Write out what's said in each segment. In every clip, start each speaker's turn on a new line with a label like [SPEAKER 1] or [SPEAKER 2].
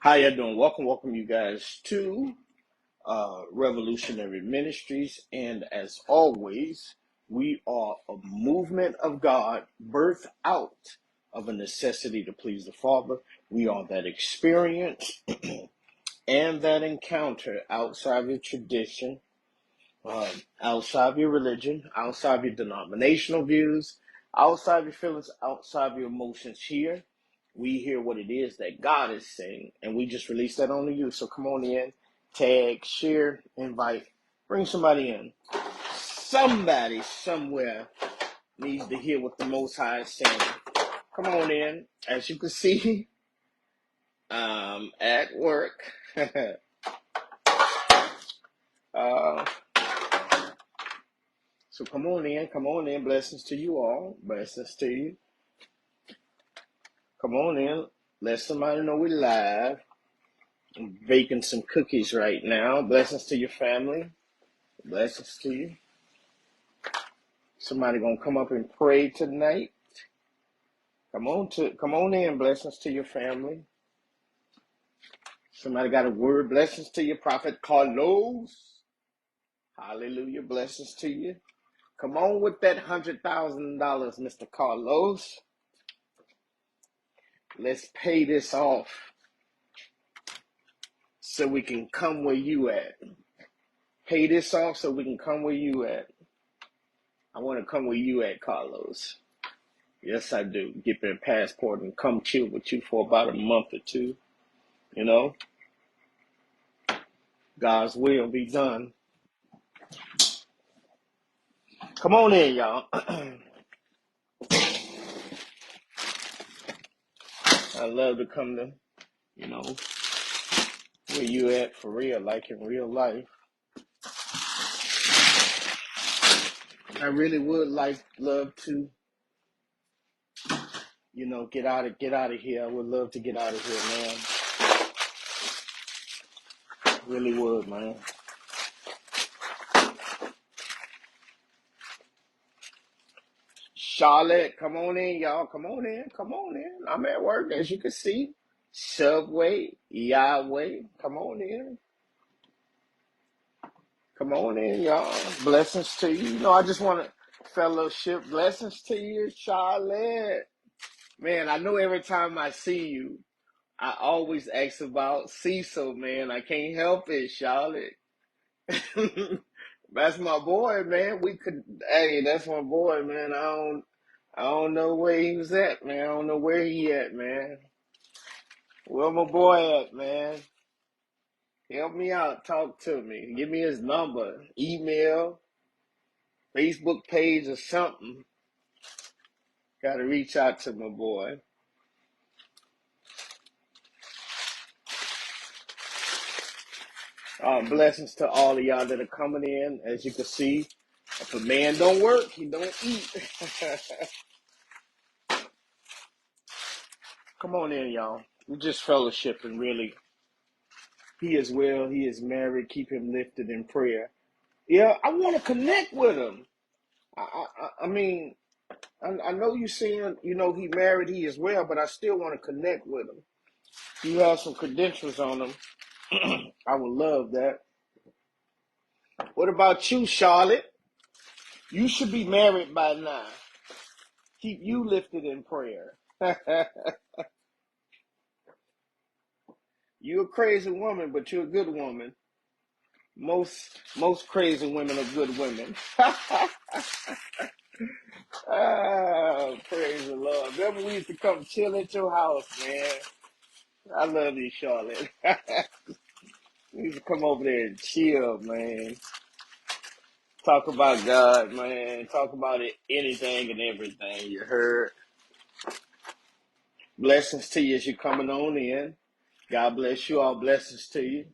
[SPEAKER 1] How you doing? Welcome you guys to Revolutionary Ministries. And as always, we are a movement of God birthed out of a necessity to please the Father. We are that experience and that encounter outside of your tradition, outside of your religion, outside of your denominational views, outside of your feelings, outside of your emotions here. We hear what it is that God is saying, and we just release that onto you. So come on in, tag, share, invite, bring somebody in. Somebody somewhere needs to hear what the Most High is saying. Come on in. As you can see, at work. So come on in. Blessings to you all. Blessings to you. Come on in. Let somebody know we're live. I'm baking some cookies right now. Blessings to your family. Blessings to you. Somebody gonna come up and pray tonight. Come on in. Blessings to your family. Somebody got a word. Blessings to your prophet Carlos. Hallelujah. Blessings to you. Come on with that $100,000, Mr. Carlos. Let's pay this off so we can come where you at. Pay this off so we can come where you at. I want to come where you at, Carlos. Yes, I do. Get me a passport and come chill with you for about a month or two. You know, God's will be done. Come on in, y'all. I love to come to, where you at for real, like in real life. I really would love to, get out of here. I would love to get out of here, man. Really would, man. Charlotte, come on in, y'all. Come on in. I'm at work, as you can see. Subway, Yahweh, come on in. Come on in, y'all. Blessings to you. I just want to fellowship. Blessings to you, Charlotte. Man, I know every time I see you, I always ask about Cecil, man. I can't help it, Charlotte. That's my boy, man. Hey, that's my boy, man. I don't know where he was at, man. I don't know where he at, man. Where my boy at, man? Help me out. Talk to me. Give me his number, email, Facebook page, or something. Got to reach out to my boy. Blessings to all of y'all that are coming in. As you can see, if a man don't work, he don't eat. Come on in, y'all. We just fellowshipping, really. He is well. He is married. Keep him lifted in prayer. Yeah, I want to connect with him. I mean, I know you saying, he married, he is well, but I still want to connect with him. You have some credentials on him. I would love that. What about you, Charlotte? You should be married by now. Keep you lifted in prayer. You're a crazy woman, but you're a good woman. Most crazy women are good women. Ah, praise the Lord. Remember we used to come chill at your house, man. I love you, Charlotte. We used to come over there and chill, man. Talk about God, man. Talk about anything and everything. You heard? Blessings to you as you're coming on in. God bless you. All blessings to you.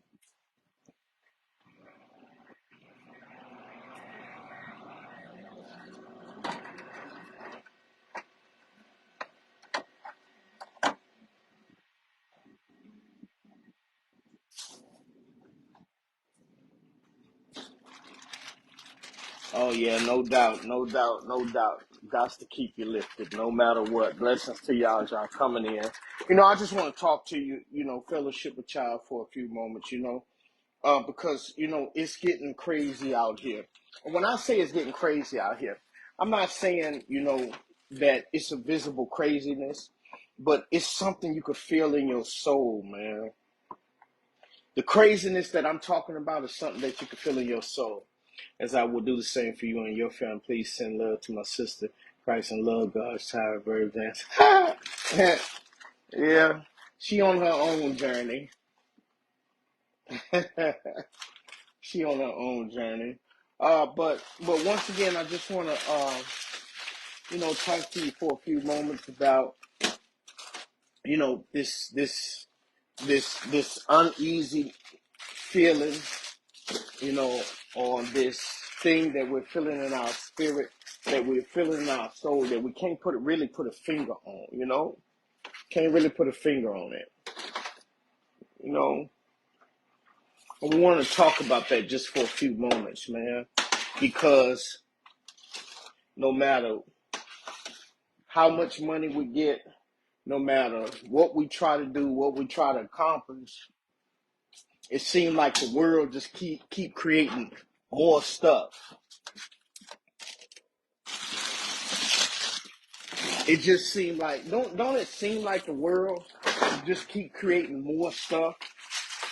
[SPEAKER 1] Oh yeah, no doubt, no doubt, no doubt. Got to keep you lifted, no matter what. Blessings to y'all, y'all coming in. I just want to talk to you. Fellowship with y'all for a few moments. Because it's getting crazy out here. When I say it's getting crazy out here, I'm not saying that it's a visible craziness, but it's something you could feel in your soul, man. The craziness that I'm talking about is something that you can feel in your soul. As I will do the same for you and your family, please send love to my sister. Christ and love, God's child, bird dance. Yeah, she on her own journey. She on her own journey. But once again, I just want to talk to you for a few moments about this uneasy feeling, or this thing that we're feeling in our spirit, that we're feeling in our soul, that we can't really put a finger on. Can't really put a finger on it. And we want to talk about that just for a few moments, man, because no matter how much money we get, no matter what we try to do, what we try to accomplish, it seems like the world just keep creating more stuff. It just seemed like don't it seem like the world just keep creating more stuff?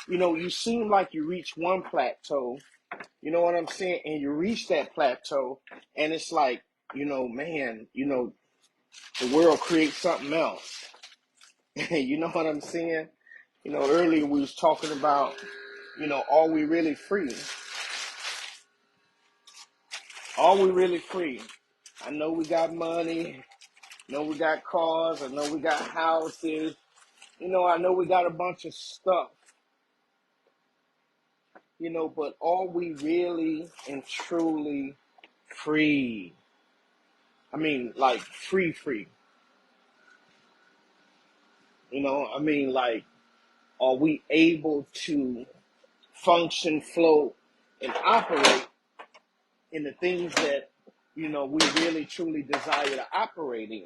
[SPEAKER 1] You seem like you reach one plateau, you know what I'm saying, and you reach that plateau, and it's like, man, the world creates something else. You know what I'm saying? Earlier we was talking about, are we really free? Are we really free? I know we got money. I know we got cars. I know we got houses. I know we got a bunch of stuff. But are we really and truly free? I mean, like free. Like, are we able to function, flow, and operate in the things that, we really truly desire to operate in?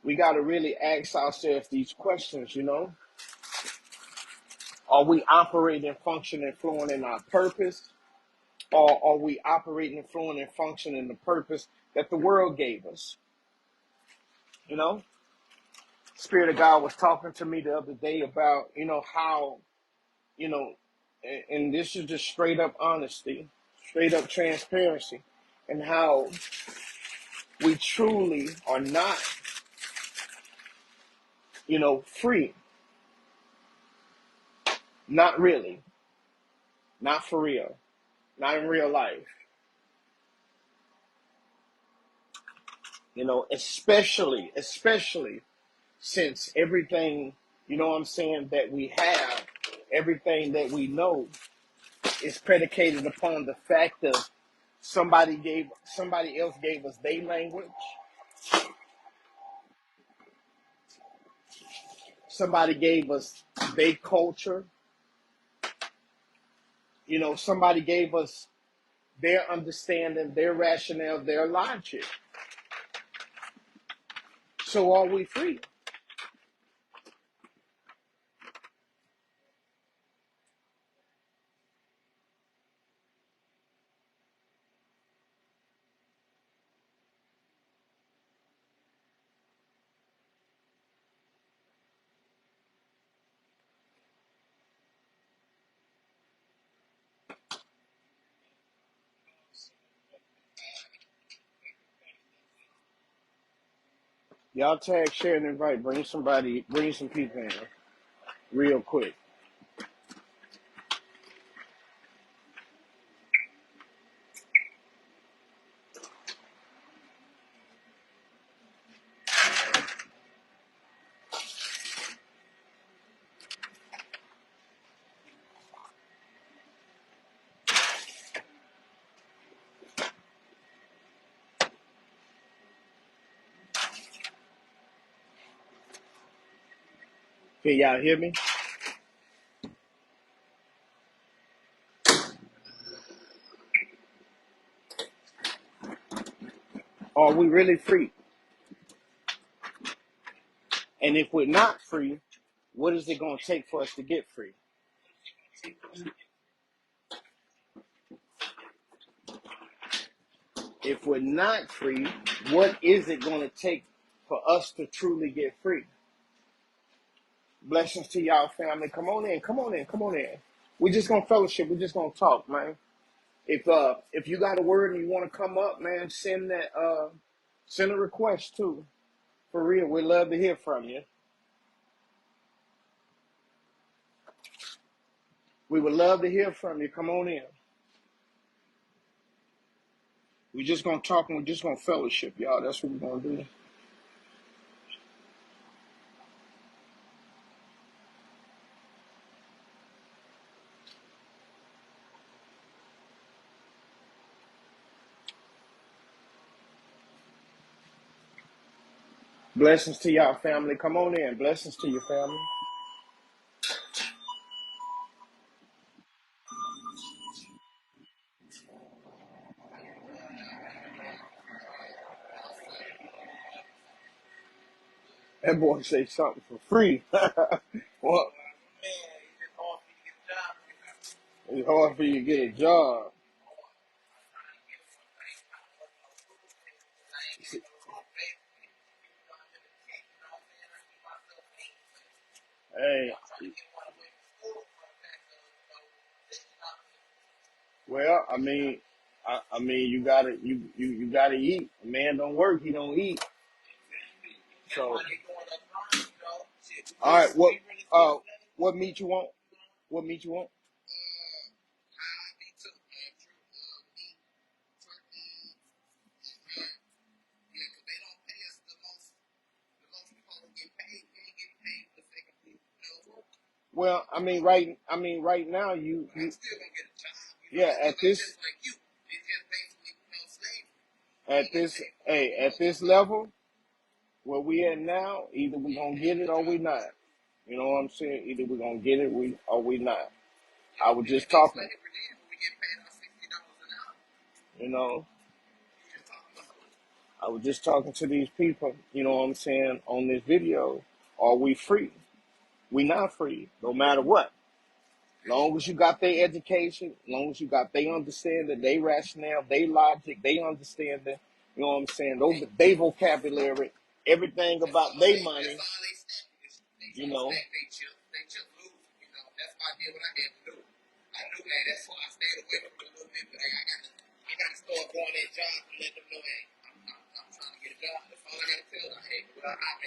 [SPEAKER 1] We got to really ask ourselves these questions. Are we operating, functioning, flowing in our purpose? Or are we operating, flowing, and functioning in the purpose that the world gave us? Spirit of God was talking to me the other day about, how, and this is just straight up honesty, straight up transparency, and how we truly are not, free. Not really. Not for real. Not in real life. Especially since everything, that we have, everything that we know is predicated upon the fact of somebody else gave us their language. Somebody gave us their culture. Somebody gave us their understanding, their rationale, their logic. So are we free? Y'all tag, share, and invite. Bring some people in real quick. Can y'all hear me? Are we really free? And if we're not free, what is it going to take for us to get free? If we're not free, what is it going to take for us to truly get free? Blessings to y'all, family. Come on in, come on in, come on in. We're just gonna fellowship. We're just gonna talk, man. If you got a word and you want to come up, man, send a request too. For real, we'd love to hear from you. We would love to hear from you. Come on in. We're just gonna talk and we're just gonna fellowship, y'all. That's what we're gonna do. Blessings to y'all, family. Come on in. Blessings to your family. That boy say something for free. Well, it's hard for you to get a job. Hey, well, I mean, you gotta eat. A man don't work, he don't eat. So, all right, what meat you want? What meat you want? Well, right now yeah, at this level where we at now, either we gonna get it or we not. You know what I'm saying? Either we gonna get it, or we not. I was just talking, you know, I was just talking to these people, you know what I'm saying, on this video. Are we free? We not free, no matter what. Long as you got their education, long as you got they understanding, they rationale, they logic, they understanding, you know what I'm saying, those they vocabulary, everything about their money, you know.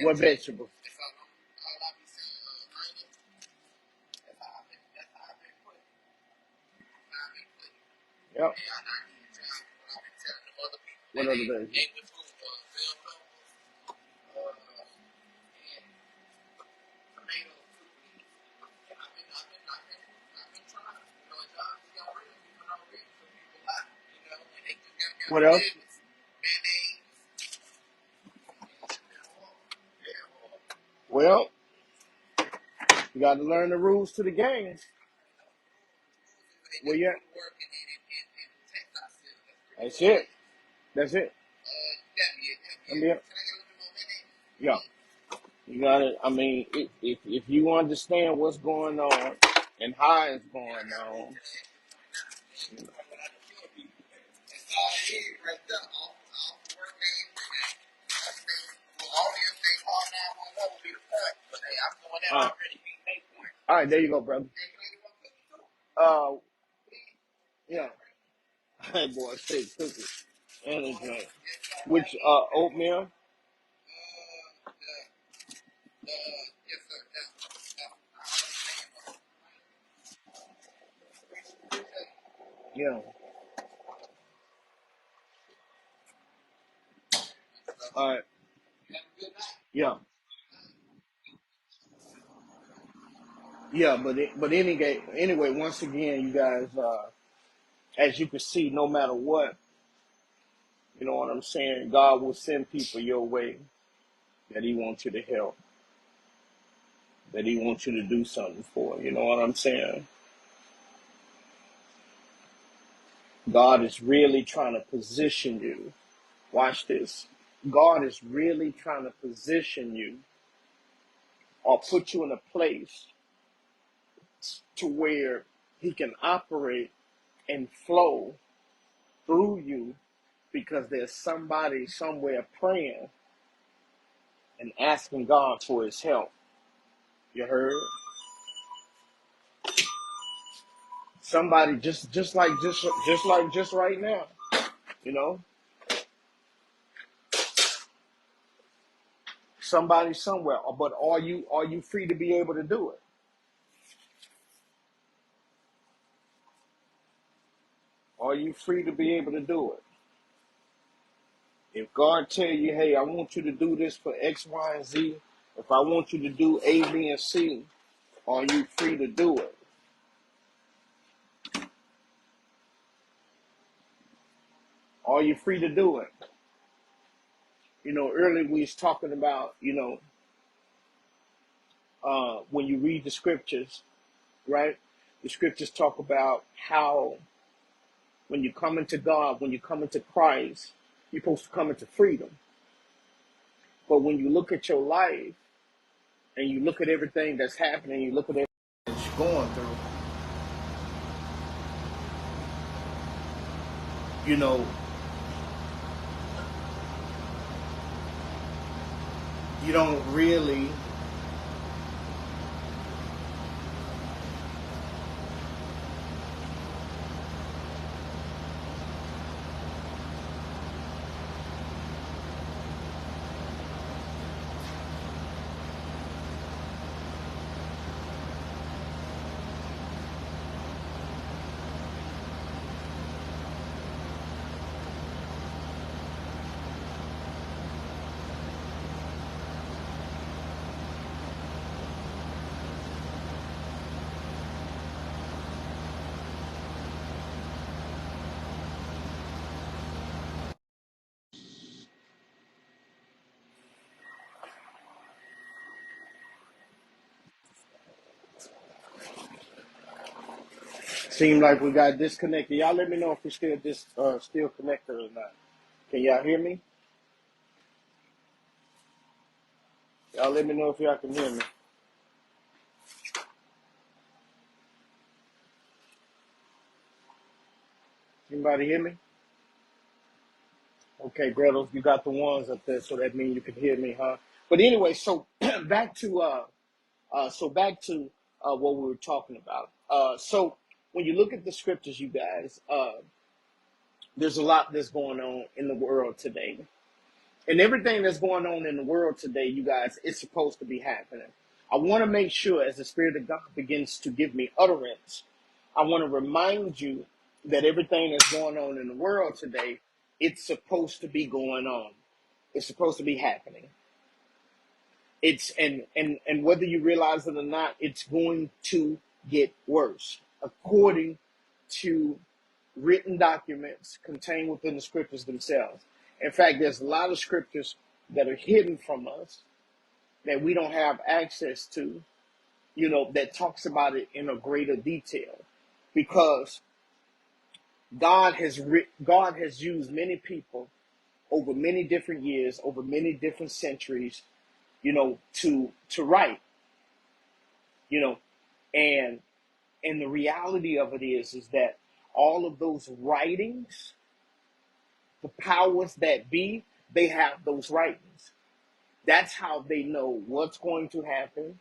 [SPEAKER 1] What vegetable? Yep. What other vegetable? What else? Well, you got to learn the rules to the game. Well, yeah, that's it. That's it. I mean, yeah, you got to. I mean, if you understand what's going on and how it's going on, uh, all right, there you go, brother. Uh, yeah, hey boy, say cookies and a drink. Which oatmeal? Yeah. All right. Yeah. Yeah, anyway, once again, you guys, as you can see, no matter what, you know what I'm saying, God will send people your way that He wants you to help, that He wants you to do something for. You know what I'm saying? God is really trying to position you Watch this. God is really trying to position you or put you in a place to where he can operate and flow through you because there's somebody somewhere praying and asking God for his help. You heard? Somebody just right now, you know, somebody somewhere. But are you free to be able to do it? Are you free to be able to do it? If God tell you, hey, I want you to do this for X, Y, and Z, if I want you to do A, B, and C, are you free to do it? Are you free to do it? Earlier we was talking about, when you read the scriptures, right? The scriptures talk about how when you come into God, when you come into Christ, you're supposed to come into freedom. But when you look at your life and you look at everything that's happening, you look at everything that you're going through, you know, you don't really seem like we got disconnected. Y'all let me know if we're still connected or not. Can y'all hear me? Y'all let me know if y'all can hear me. Anybody hear me? Okay, Gretel, you got the ones up there, so that means you can hear me, huh? But anyway, so back to what we were talking about. So when you look at the scriptures, you guys, there's a lot that's going on in the world today. And everything that's going on in the world today, you guys, it's supposed to be happening. I want to make sure as the Spirit of God begins to give me utterance, I want to remind you that everything that's going on in the world today, it's supposed to be going on. It's supposed to be happening. It's and whether you realize it or not, it's going to get worse according to written documents contained within the scriptures themselves. In fact, there's a lot of scriptures that are hidden from us that we don't have access to, that talks about it in a greater detail, because God has used many people over many different years, over many different centuries, to write, you know, and the reality of it is that all of those writings, the powers that be, they have those writings. That's how they know what's going to happen.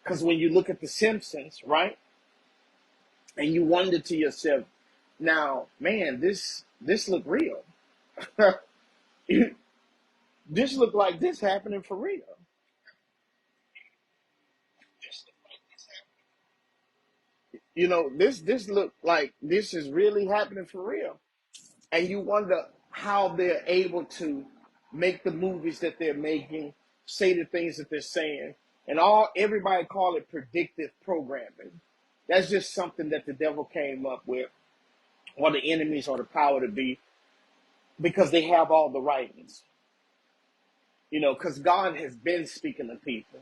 [SPEAKER 1] Because when you look at The Simpsons, right, and you wonder to yourself, now, man, this look real. This look like this happening for real. This look like this is really happening for real. And you wonder how they're able to make the movies that they're making, say the things that they're saying, and everybody call it predictive programming. That's just something that the devil came up with, or the enemies, or the power to be, because they have all the writings. Because God has been speaking to people,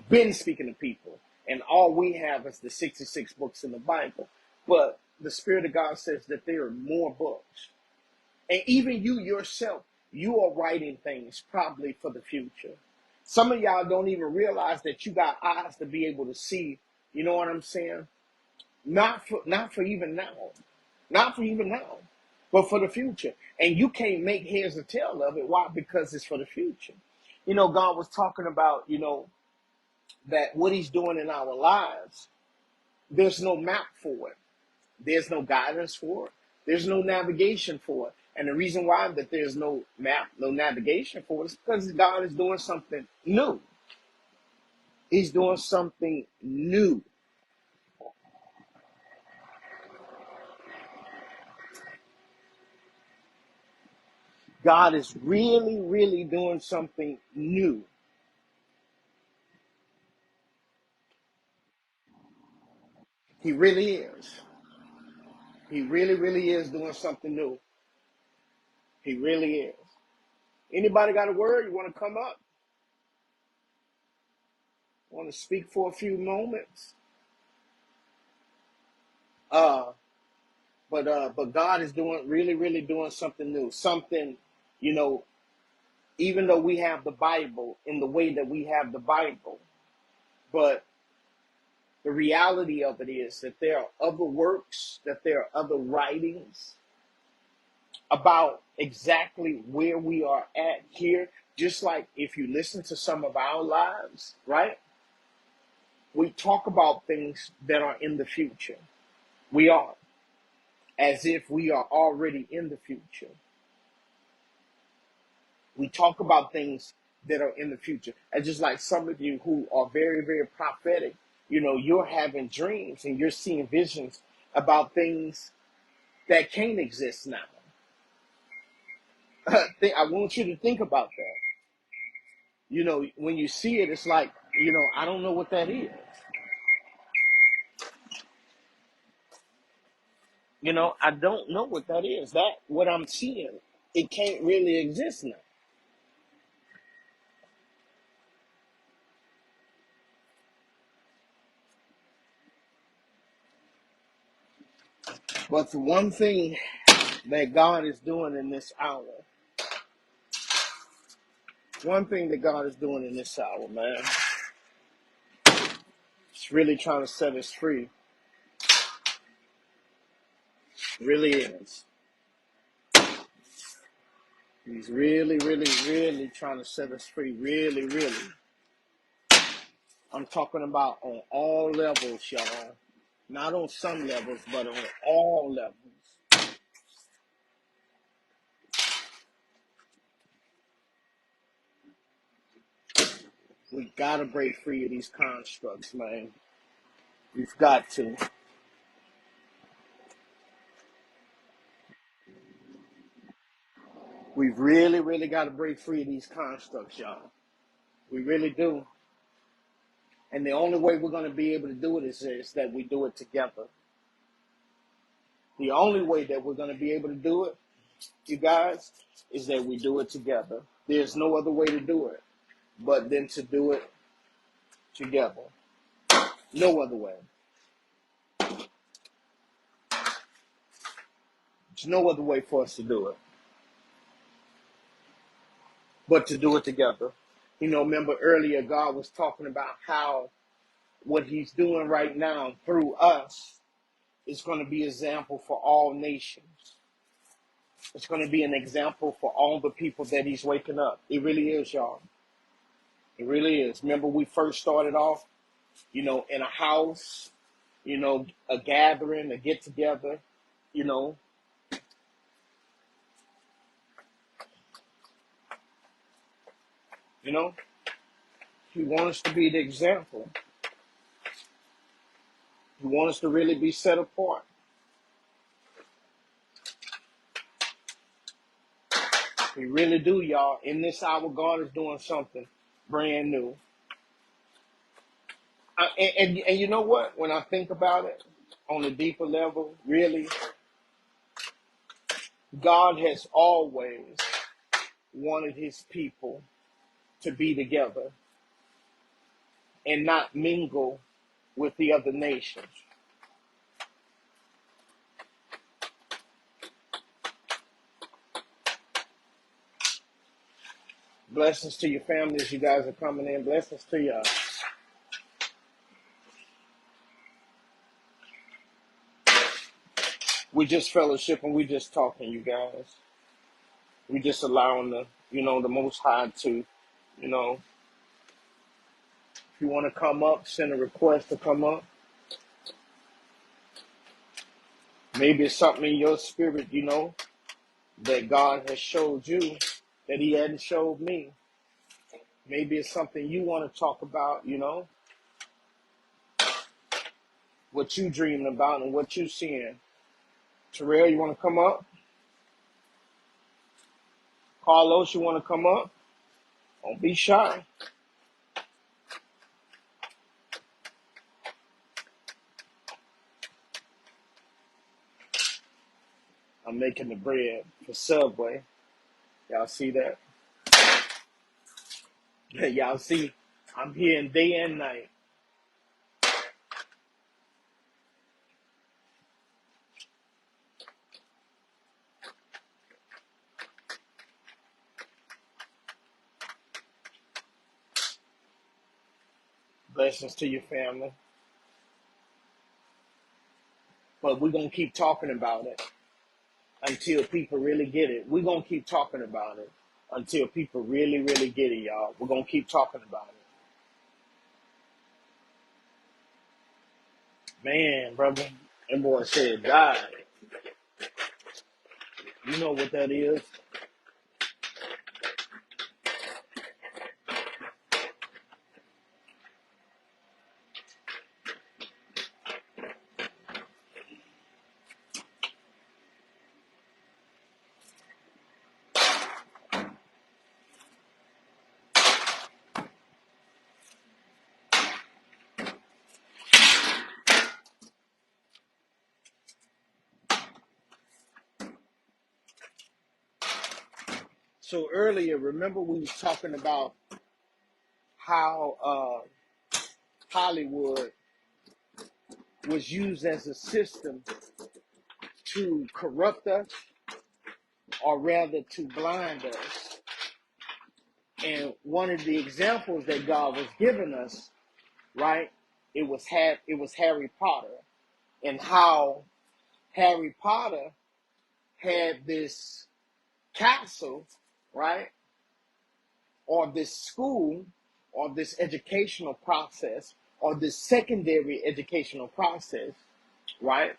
[SPEAKER 1] been speaking to people, and all we have is the 66 books in the Bible. But the Spirit of God says that there are more books. And even you yourself, you are writing things probably for the future. Some of y'all don't even realize that you got eyes to be able to see. You know what I'm saying? Not for even now. Not for even now. But for the future. And you can't make heads or tail of it. Why? Because it's for the future. You know, God was talking about, that what he's doing in our lives, there's no map for it. There's no guidance for it. There's no navigation for it. And the reason why that there's no map, no navigation for it is because God is doing something new. He's doing something new. God is really, really doing something new. He really is. He really, really is doing something new. He really is. Anybody got a word? You want to come up? Want to speak for a few moments? Uh, but God is doing really, really doing something new. Something, you know, even though we have the Bible in the way that we have the Bible, but the reality of it is that there are other works, that there are other writings about exactly where we are at here. Just like if you listen to some of our lives, right? We talk about things that are in the future. We are, as if we are already in the future. We talk about things that are in the future. And just like some of you who are very, very prophetic, you're having dreams and you're seeing visions about things that can't exist now. I want you to think about that. When you see it, it's like, I don't know what that is. I don't know what that is. That, what I'm seeing, it can't really exist now. But the one thing that God is doing in this hour, man, it's really trying to set us free. It really is. He's really, really, really trying to set us free. Really, really. I'm talking about on all levels, y'all. Not on some levels, but on all levels. We gotta break free of these constructs, man. We've got to. We've really, really got to break free of these constructs, y'all. We really do. And the only way we're going to be able to do it is that we do it together. The only way that we're going to be able to do it, you guys, is that we do it together. There's no other way to do it but then to do it together. No other way. There's no other way for us to do it but to do it together. Remember earlier, God was talking about how what he's doing right now through us is going to be an example for all nations. It's going to be an example for all the people that he's waking up. It really is, y'all. It really is. Remember, we first started off, in a house, a gathering, a get together, you know. You know, he wants us to be the example. He wants us to really be set apart. We really do, y'all. In this hour, God is doing something brand new. And you know what? When I think about it on a deeper level, really, God has always wanted his people to be together and not mingle with the other nations. Blessings to your families. You guys are coming in. Blessings to y'all. We just fellowship and we just talking, you guys. We just allowing the Most High to, you know, if you want to come up, send a request to come up. Maybe it's something in your spirit, that God has showed you that He hadn't showed me. Maybe it's something you want to talk about, what you dreaming about and what you seeing. Terrell, you want to come up? Carlos, you want to come up? Don't be shy. I'm making the bread for Subway. Y'all see that? Y'all see, I'm here in day and night. Blessings to your family. But we're going to keep talking about it until people really get it. We're going to keep talking about it until people really, really get it, y'all. We're going to keep talking about it. Man, brother, that boy said died. You know what that is? So earlier, remember we was talking about how Hollywood was used as a system to corrupt us, or rather to blind us. And one of the examples that God was giving us, right, it was Harry Potter, and how Harry Potter had this castle, right, or this school, or this educational process, or this secondary educational process, right?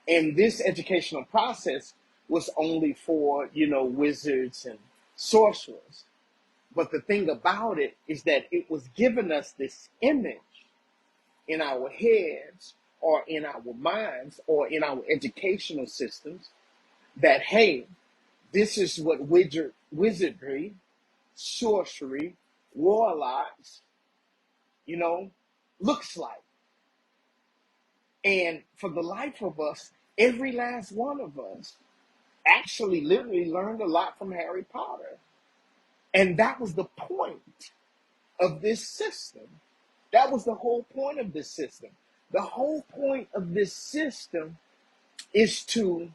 [SPEAKER 1] And this educational process was only for, wizards and sorcerers. But the thing about it is that it was giving us this image in our heads or in our minds or in our educational systems that, hey, this is what wizardry, sorcery, warlocks, looks like. And for the life of us, every last one of us actually literally learned a lot from Harry Potter. And that was the point of this system. That was the whole point of this system. The whole point of this system is to,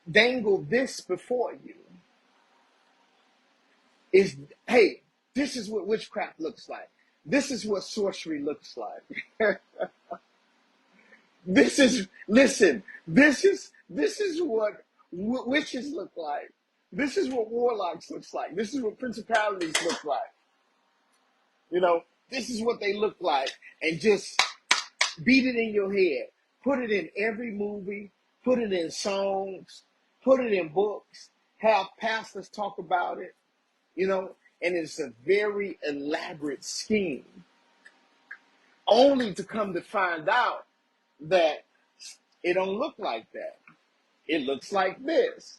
[SPEAKER 1] dangle this before you. Is, hey, this is what witchcraft looks like. This is what sorcery looks like. Listen, this is what witches look like. This is what warlocks looks like. This is what principalities look like. This is what they look like. And just beat it in your head. Put it in every movie. Put it in songs. Put it in books. Have pastors talk about it. And it's a very elaborate scheme. Only to come to find out that it don't look like that. It looks like this.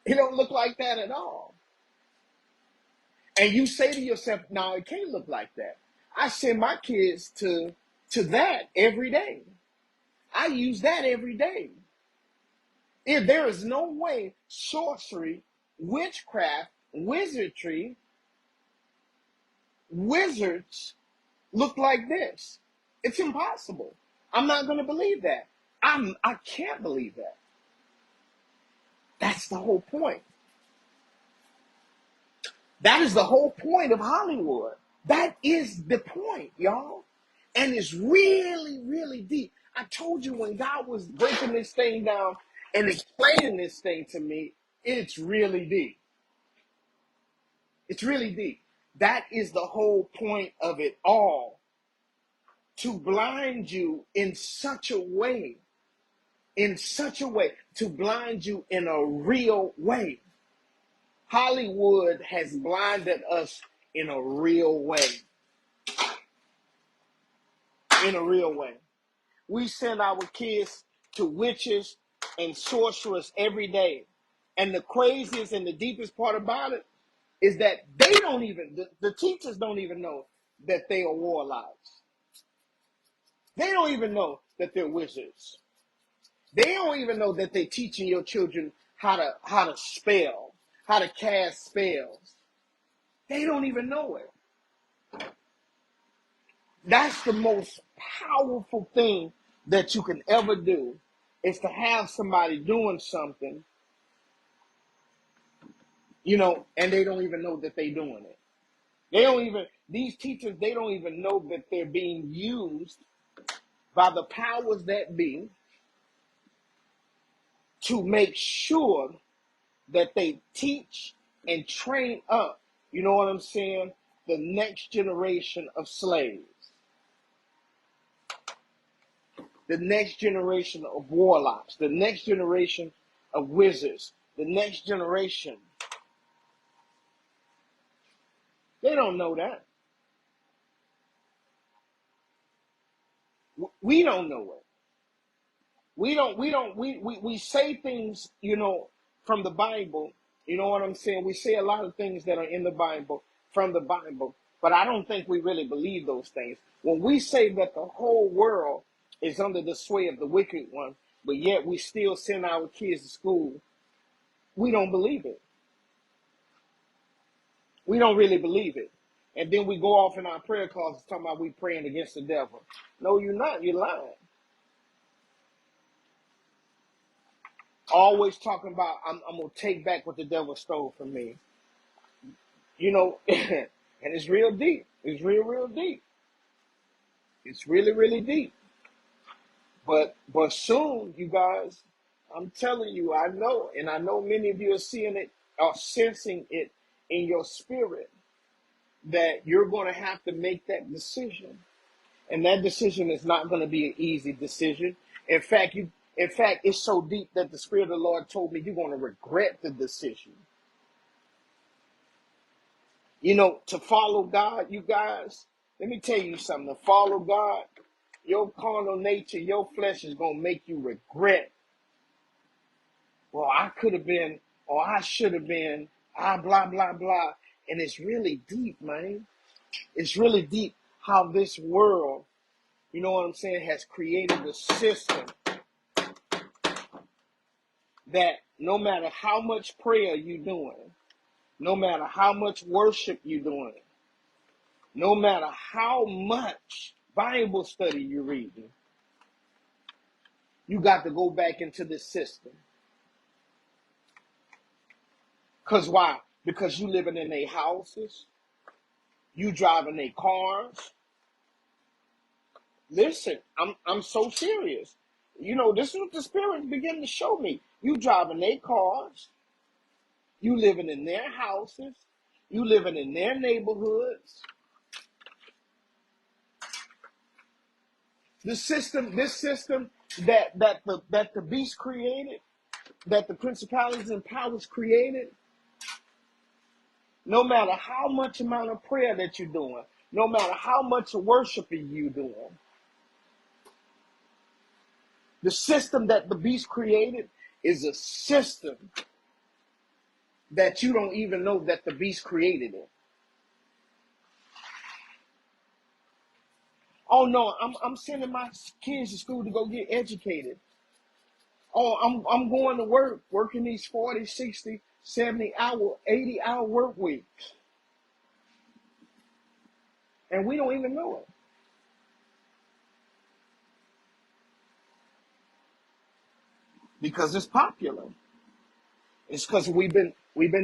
[SPEAKER 1] It don't look like that at all. And you say to yourself, no, it can't look like that. I send my kids to that every day. I use that every day. If there is no way sorcery, witchcraft, wizardry, wizards look like this. It's impossible. I'm not going to believe that. I can't believe that. That's the whole point. That is the whole point of Hollywood. That is the point, y'all. And it's really, really deep. I told you when God was breaking this thing down and explaining this thing to me, it's really deep. It's really deep. That is the whole point of it all. To blind you in such a way, to blind you in a real way. Hollywood has blinded us in a real way. In a real way. We send our kids to witches and sorcerers every day. And the craziest and the deepest part about it is that they don't even, the teachers don't even know that they are warlocks. They don't even know that they're wizards. They don't even know that they're teaching your children how to spell, how to cast spells. They don't even know it. That's the most powerful thing that you can ever do, is to have somebody doing something, and they don't even know that they're doing it. These teachers, they don't even know that they're being used by the powers that be to make sure that they teach and train up, you know what I'm saying, the next generation of slaves, the next generation of warlocks, the next generation of wizards, the next generation. They don't know that. We don't know it. We say things, from the Bible, you know what I'm saying? We say a lot of things that are in the Bible, from the Bible, but I don't think we really believe those things. When we say that the whole world is under the sway of the wicked one, but yet we still send our kids to school, we don't believe it. We don't really believe it. And then we go off in our prayer closets talking about we praying against the devil. No, you're not. You're lying. Always talking about I'm gonna take back what the devil stole from me. And it's real deep. It's real deep. It's really, really deep. But soon, you guys, I'm telling you, I know, and I know many of you are seeing it, are sensing it in your spirit, that you're going to have to make that decision. And that decision is not going to be an easy decision. In fact, it's so deep that the Spirit of the Lord told me you're going to regret the decision. To follow God, you guys, let me tell you something. To follow God, your carnal nature, your flesh is going to make you regret. Well, I could have been, or I should have been, blah, blah, blah. And it's really deep, man. It's really deep how this world, you know what I'm saying, has created a system that no matter how much prayer you're doing, no matter how much worship you're doing, no matter how much Bible study you're reading, you got to go back into this system. Because why? Because you living in their houses, you driving their cars. Listen, I'm so serious. This is what the Spirit began to show me. You driving their cars, you living in their houses, you living in their neighborhoods. This system that the beast created, that the principalities and powers created, no matter how much amount of prayer that you're doing, no matter how much worshiping you're doing, the system that the beast created is a system that you don't even know that the beast created it. Oh no, I'm sending my kids to school to go get educated. Oh, I'm going to work, working these 40, 60, 70 hour, 80-hour work weeks. And we don't even know it. Because it's popular. It's because we've been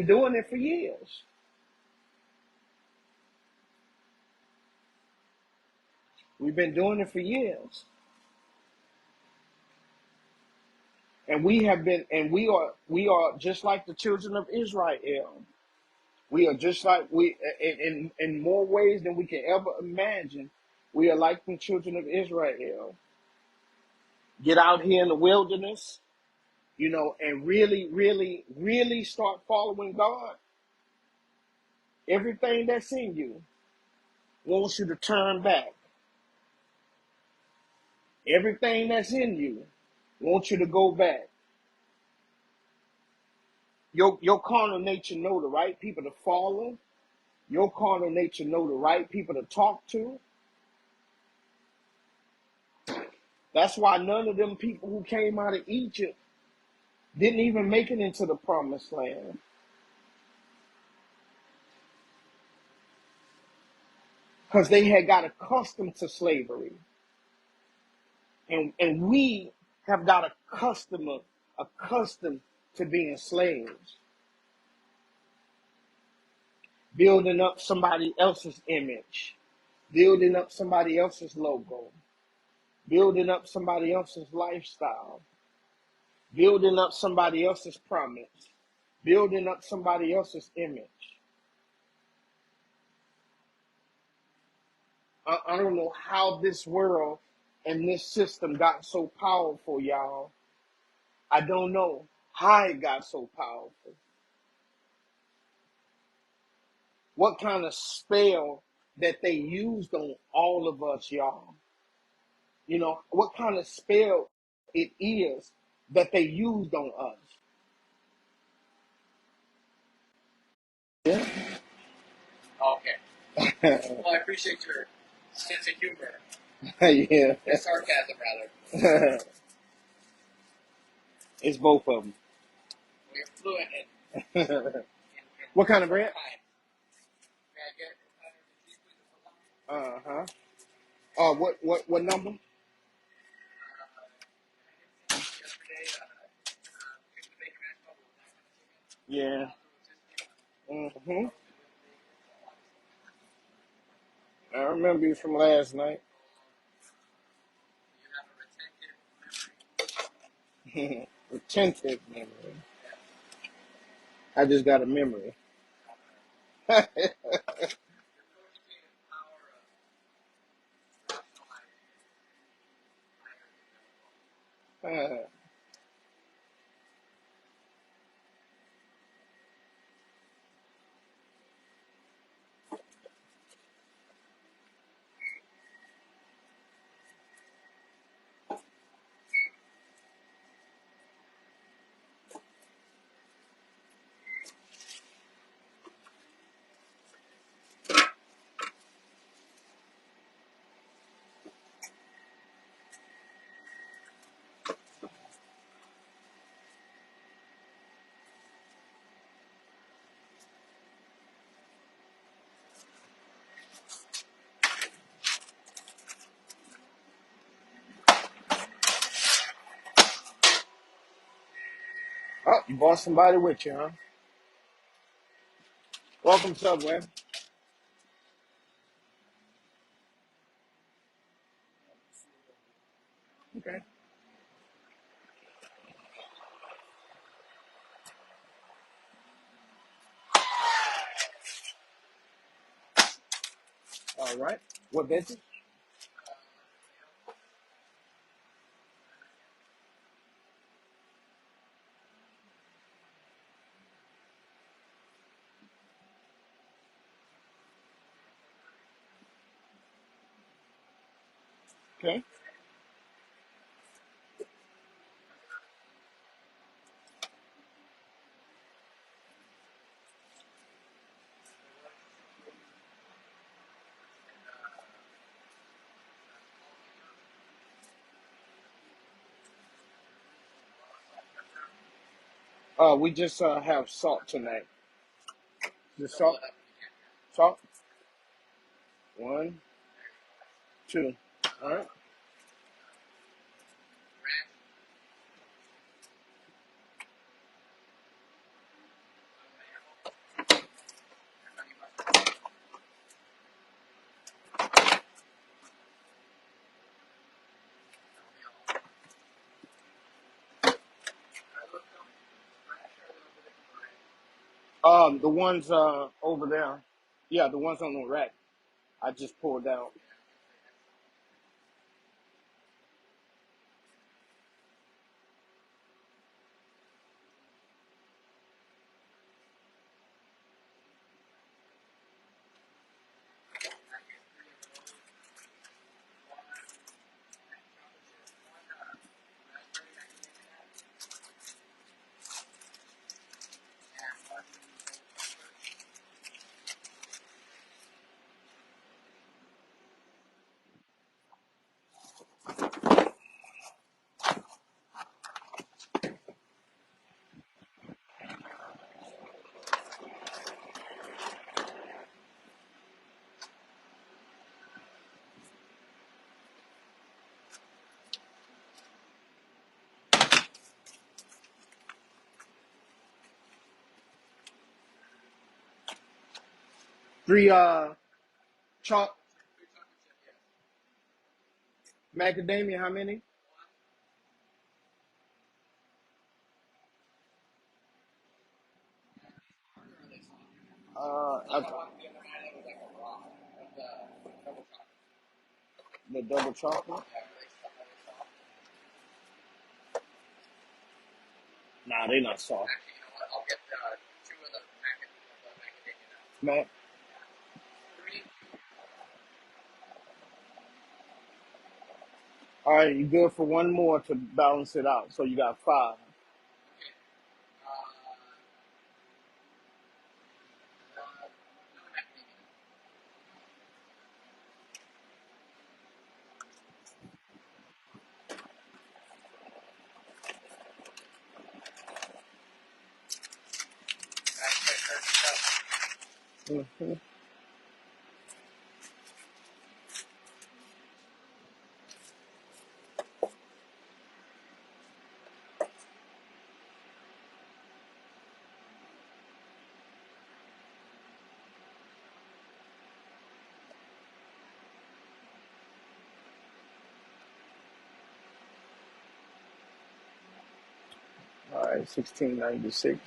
[SPEAKER 1] doing it for years. We've been doing it for years. And we are just like the children of Israel. We are just like in more ways than we can ever imagine. We are like the children of Israel. Get out here in the wilderness, and really, really, really start following God. Everything that's in you wants you to turn back. Everything that's in you wants you to go back. Your carnal nature know the right people to follow. Your carnal nature know the right people to talk to. That's why none of them people who came out of Egypt didn't even make it into the promised land. Because they had got accustomed to slavery. And we have got accustomed to being slaves. Building up somebody else's image. Building up somebody else's logo. Building up somebody else's lifestyle. Building up somebody else's promise. Building up somebody else's image. I don't know how this world and this system got so powerful, y'all. I don't know how it got so powerful. What kind of spell that they used on all of us, y'all. What kind of spell it is that they used on us. Yeah. Okay. Well, I appreciate your sense of humor. Yeah. And sarcasm, rather. It's both of them. We're fluent in. What kind of bread? Uh-huh. What number? Yeah. Mm-hmm. I remember you from last night. Retentive memory. I just got a memory. Oh, you brought somebody with you, huh? Welcome, Subway. Okay. All right. What business? Okay. We just have salt tonight. Just salt. Salt. One, two. All right. The ones over there. Yeah, the ones on the rack. I just pulled out. Three chalk macadamia. How many? Uh, the double chocolate. Nah, they not soft. Mac. All right, you good for one more to balance it out. So you got five. Mm-hmm. All right, 1696.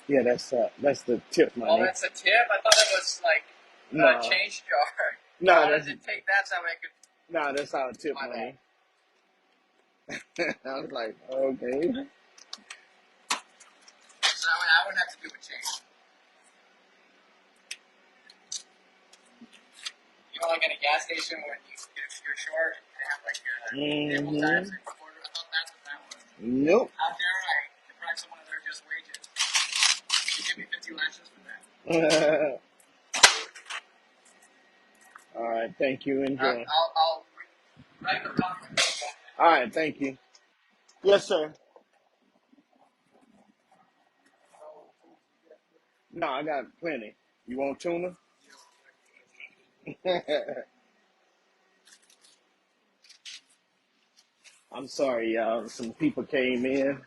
[SPEAKER 1] Yeah, that's the tip money.
[SPEAKER 2] Oh, that's a tip? I thought it was like
[SPEAKER 1] No,
[SPEAKER 2] a change jar.
[SPEAKER 1] no,
[SPEAKER 2] Why
[SPEAKER 1] that's
[SPEAKER 2] does it take that so I could?
[SPEAKER 1] no, that's our tip
[SPEAKER 2] My
[SPEAKER 1] money. I was like, okay.
[SPEAKER 2] So I wouldn't have to do a change. You know, like in a gas station when you're short and they have like table times
[SPEAKER 1] Mm-hmm.
[SPEAKER 2] and quarter. I thought that's what that was.
[SPEAKER 1] Nope.
[SPEAKER 2] Out there, I deprive someone of their just wages. You give me 50 lashes for that.
[SPEAKER 1] All right, thank you. Enjoy.
[SPEAKER 2] I'll write the document.
[SPEAKER 1] All right, thank you. Yes, sir. No, I got plenty. You want tuna? I'm sorry, y'all. Some people came in.